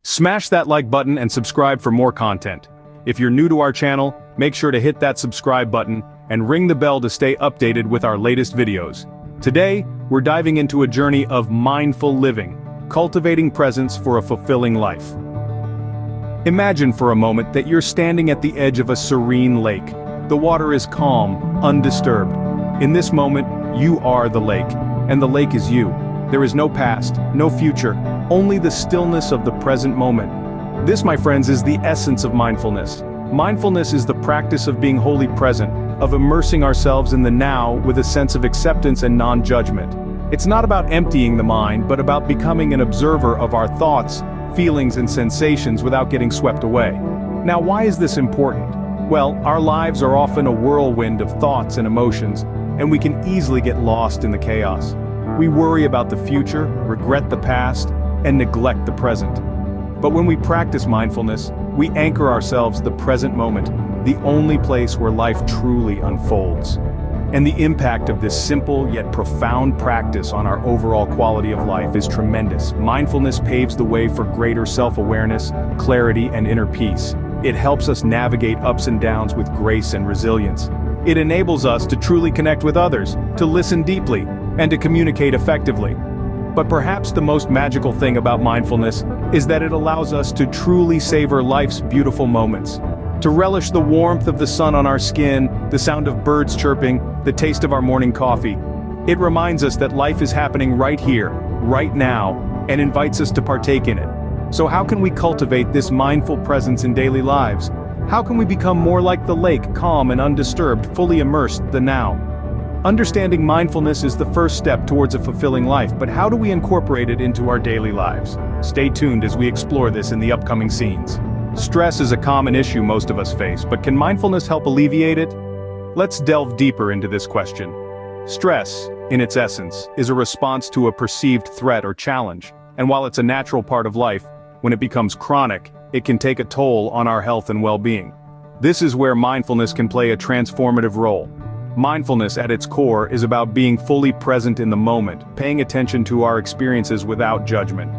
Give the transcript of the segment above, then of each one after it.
Smash that like button and subscribe for more content. If you're new to our channel, make sure to hit that subscribe button and ring the bell to stay updated with our latest videos. Today, we're diving into a journey of mindful living, cultivating presence for a fulfilling life. Imagine for a moment that you're standing at the edge of a serene lake. The water is calm, undisturbed. In this moment, you are the lake, and the lake is you. There is no past, no future, only the stillness of the present moment. This, my friends, is the essence of mindfulness. Mindfulness is the practice of being wholly present, of immersing ourselves in the now with a sense of acceptance and non-judgment. It's not about emptying the mind, but about becoming an observer of our thoughts, feelings and sensations without getting swept away. Now, why is this important? Well, our lives are often a whirlwind of thoughts and emotions, and we can easily get lost in the chaos. We worry about the future, regret the past, and neglect the present. But when we practice mindfulness, we anchor ourselves the present moment, the only place where life truly unfolds. And the impact of this simple yet profound practice on our overall quality of life is tremendous. Mindfulness paves the way for greater self-awareness, clarity, and inner peace. It helps us navigate ups and downs with grace and resilience. It enables us to truly connect with others, to listen deeply, and to communicate effectively. But perhaps the most magical thing about mindfulness is that it allows us to truly savor life's beautiful moments. To relish the warmth of the sun on our skin, the sound of birds chirping, the taste of our morning coffee. It reminds us that life is happening right here, right now, and invites us to partake in it. So how can we cultivate this mindful presence in daily lives? How can we become more like the lake, calm and undisturbed, fully immersed the now? Understanding mindfulness is the first step towards a fulfilling life, but how do we incorporate it into our daily lives? Stay tuned as we explore this in the upcoming scenes. Stress is a common issue most of us face, but can mindfulness help alleviate it? Let's delve deeper into this question. Stress, in its essence, is a response to a perceived threat or challenge, and while it's a natural part of life, when it becomes chronic, it can take a toll on our health and well-being. This is where mindfulness can play a transformative role. Mindfulness at its core is about being fully present in the moment, paying attention to our experiences without judgment.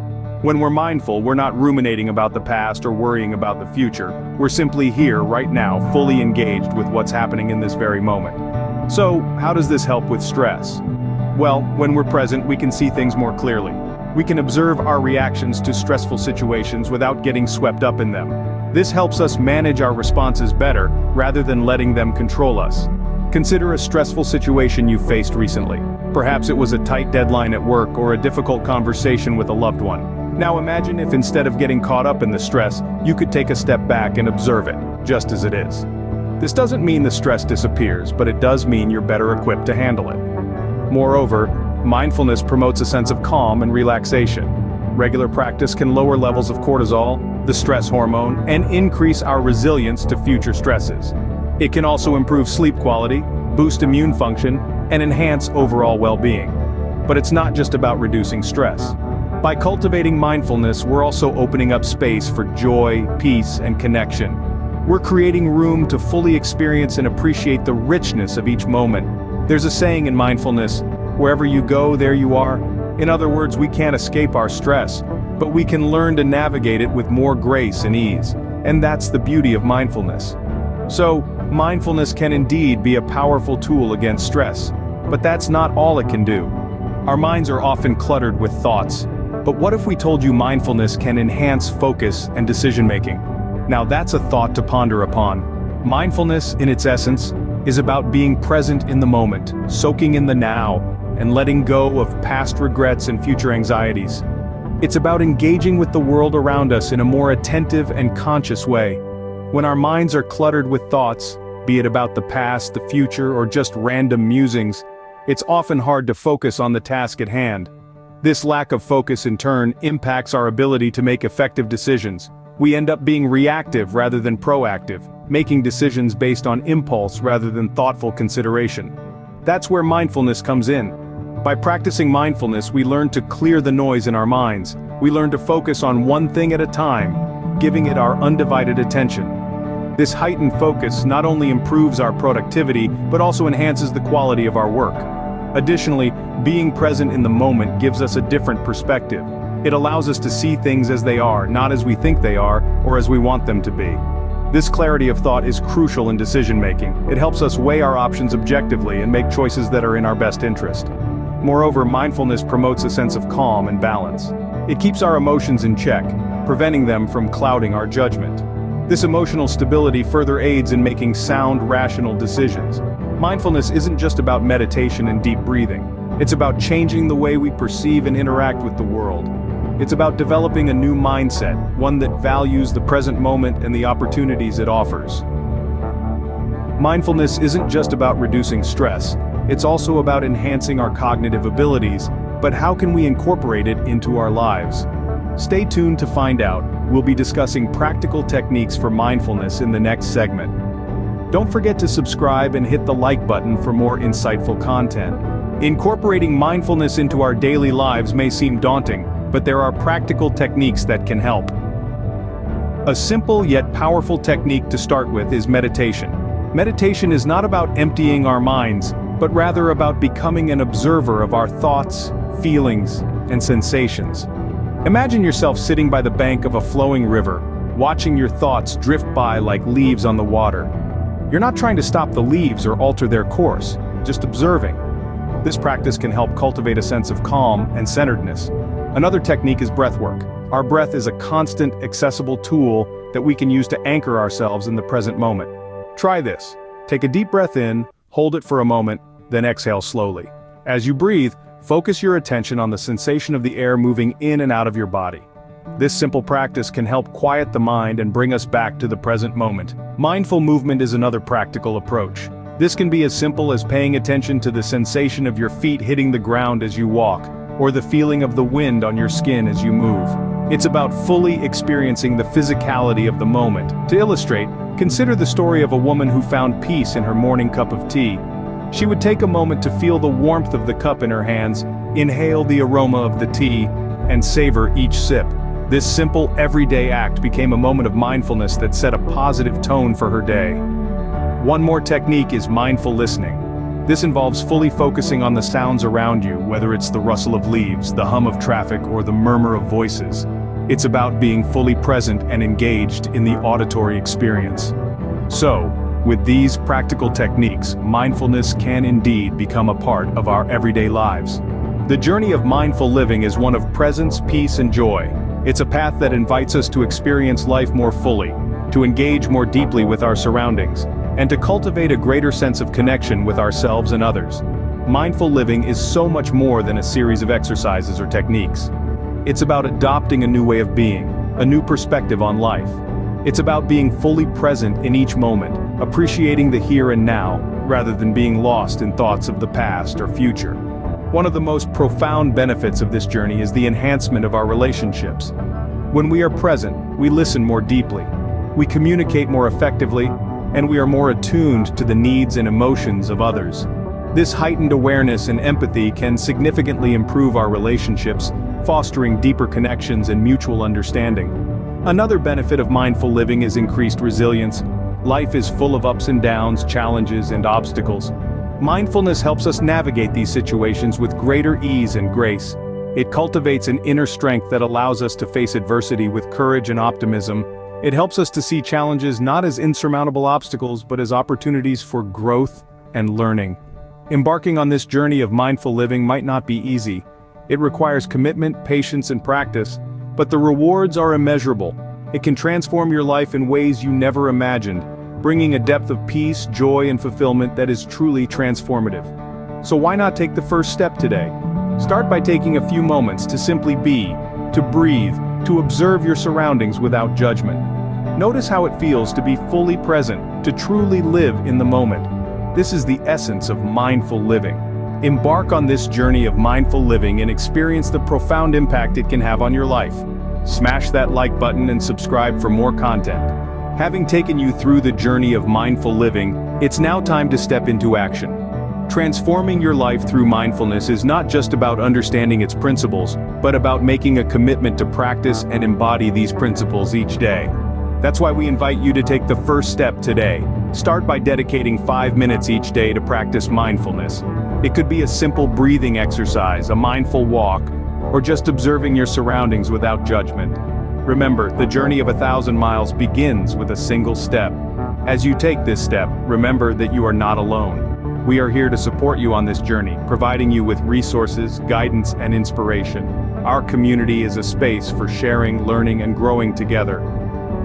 When we're mindful, we're not ruminating about the past or worrying about the future. We're simply here, right now, fully engaged with what's happening in this very moment. So, how does this help with stress? Well, when we're present, we can see things more clearly. We can observe our reactions to stressful situations without getting swept up in them. This helps us manage our responses better, rather than letting them control us. Consider a stressful situation you faced recently. Perhaps it was a tight deadline at work or a difficult conversation with a loved one. Now imagine if instead of getting caught up in the stress, you could take a step back and observe it, just as it is. This doesn't mean the stress disappears, but it does mean you're better equipped to handle it. Moreover, mindfulness promotes a sense of calm and relaxation. Regular practice can lower levels of cortisol, the stress hormone, and increase our resilience to future stresses. It can also improve sleep quality, boost immune function, and enhance overall well-being. But it's not just about reducing stress. By cultivating mindfulness, we're also opening up space for joy, peace, and connection. We're creating room to fully experience and appreciate the richness of each moment. There's a saying in mindfulness, wherever you go, there you are. In other words, we can't escape our stress, but we can learn to navigate it with more grace and ease. And that's the beauty of mindfulness. So, mindfulness can indeed be a powerful tool against stress, but that's not all it can do. Our minds are often cluttered with thoughts, but what if we told you mindfulness can enhance focus and decision-making? Now that's a thought to ponder upon. Mindfulness, in its essence, is about being present in the moment, soaking in the now, and letting go of past regrets and future anxieties. It's about engaging with the world around us in a more attentive and conscious way. When our minds are cluttered with thoughts, be it about the past, the future, or just random musings, it's often hard to focus on the task at hand. This lack of focus in turn impacts our ability to make effective decisions. We end up being reactive rather than proactive, making decisions based on impulse rather than thoughtful consideration. That's where mindfulness comes in. By practicing mindfulness, we learn to clear the noise in our minds. We learn to focus on one thing at a time, giving it our undivided attention. This heightened focus not only improves our productivity, but also enhances the quality of our work. Additionally, being present in the moment gives us a different perspective. It allows us to see things as they are, not as we think they are, or as we want them to be. This clarity of thought is crucial in decision-making. It helps us weigh our options objectively and make choices that are in our best interest. Moreover, mindfulness promotes a sense of calm and balance. It keeps our emotions in check, preventing them from clouding our judgment. This emotional stability further aids in making sound, rational decisions. Mindfulness isn't just about meditation and deep breathing. It's about changing the way we perceive and interact with the world. It's about developing a new mindset, one that values the present moment and the opportunities it offers. Mindfulness isn't just about reducing stress, it's also about enhancing our cognitive abilities, but how can we incorporate it into our lives? Stay tuned to find out. We'll be discussing practical techniques for mindfulness in the next segment. Don't forget to subscribe and hit the like button for more insightful content. Incorporating mindfulness into our daily lives may seem daunting, but there are practical techniques that can help. A simple yet powerful technique to start with is meditation. Meditation is not about emptying our minds, but rather about becoming an observer of our thoughts, feelings, and sensations. Imagine yourself sitting by the bank of a flowing river, watching your thoughts drift by like leaves on the water. You're not trying to stop the leaves or alter their course, just observing. This practice can help cultivate a sense of calm and centeredness. Another technique is breathwork. Our breath is a constant, accessible tool that we can use to anchor ourselves in the present moment. Try this. Take a deep breath in, hold it for a moment, then exhale slowly. As you breathe, focus your attention on the sensation of the air moving in and out of your body. This simple practice can help quiet the mind and bring us back to the present moment. Mindful movement is another practical approach. This can be as simple as paying attention to the sensation of your feet hitting the ground as you walk, or the feeling of the wind on your skin as you move. It's about fully experiencing the physicality of the moment. To illustrate, consider the story of a woman who found peace in her morning cup of tea. She would take a moment to feel the warmth of the cup in her hands, inhale the aroma of the tea, and savor each sip. This simple, everyday act became a moment of mindfulness that set a positive tone for her day. One more technique is mindful listening. This involves fully focusing on the sounds around you, whether it's the rustle of leaves, the hum of traffic, or the murmur of voices. It's about being fully present and engaged in the auditory experience. So, with these practical techniques, mindfulness can indeed become a part of our everyday lives. The journey of mindful living is one of presence, peace, and joy. It's a path that invites us to experience life more fully, to engage more deeply with our surroundings, and to cultivate a greater sense of connection with ourselves and others. Mindful living is so much more than a series of exercises or techniques. It's about adopting a new way of being, a new perspective on life. It's about being fully present in each moment, appreciating the here and now, rather than being lost in thoughts of the past or future. One of the most profound benefits of this journey is the enhancement of our relationships. When we are present, we listen more deeply, we communicate more effectively, and we are more attuned to the needs and emotions of others. This heightened awareness and empathy can significantly improve our relationships, fostering deeper connections and mutual understanding. Another benefit of mindful living is increased resilience. Life is full of ups and downs, challenges, and obstacles. Mindfulness helps us navigate these situations with greater ease and grace. It cultivates an inner strength that allows us to face adversity with courage and optimism. It helps us to see challenges not as insurmountable obstacles but as opportunities for growth and learning. Embarking on this journey of mindful living might not be easy. It requires commitment, patience, and practice, but the rewards are immeasurable. It can transform your life in ways you never imagined, bringing a depth of peace, joy, and fulfillment that is truly transformative. So why not take the first step today? Start by taking a few moments to simply be, to breathe, to observe your surroundings without judgment. Notice how it feels to be fully present, to truly live in the moment. This is the essence of mindful living. Embark on this journey of mindful living and experience the profound impact it can have on your life. Smash that like button and subscribe for more content. Having taken you through the journey of mindful living, it's now time to step into action. Transforming your life through mindfulness is not just about understanding its principles, but about making a commitment to practice and embody these principles each day. That's why we invite you to take the first step today. Start by dedicating 5 minutes each day to practice mindfulness. It could be a simple breathing exercise, a mindful walk, or just observing your surroundings without judgment. Remember, the journey of 1,000 miles begins with a single step. As you take this step, remember that you are not alone. We are here to support you on this journey, providing you with resources, guidance, and inspiration. Our community is a space for sharing, learning, and growing together.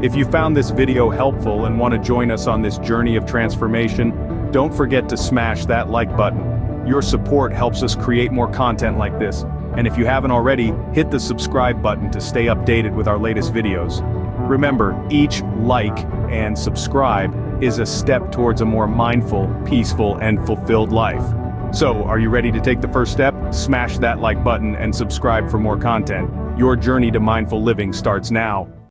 If you found this video helpful and want to join us on this journey of transformation, don't forget to smash that like button. Your support helps us create more content like this. And if you haven't already, hit the subscribe button to stay updated with our latest videos. Remember, each like and subscribe is a step towards a more mindful, peaceful, and fulfilled life. So, are you ready to take the first step? Smash that like button and subscribe for more content. Your journey to mindful living starts now.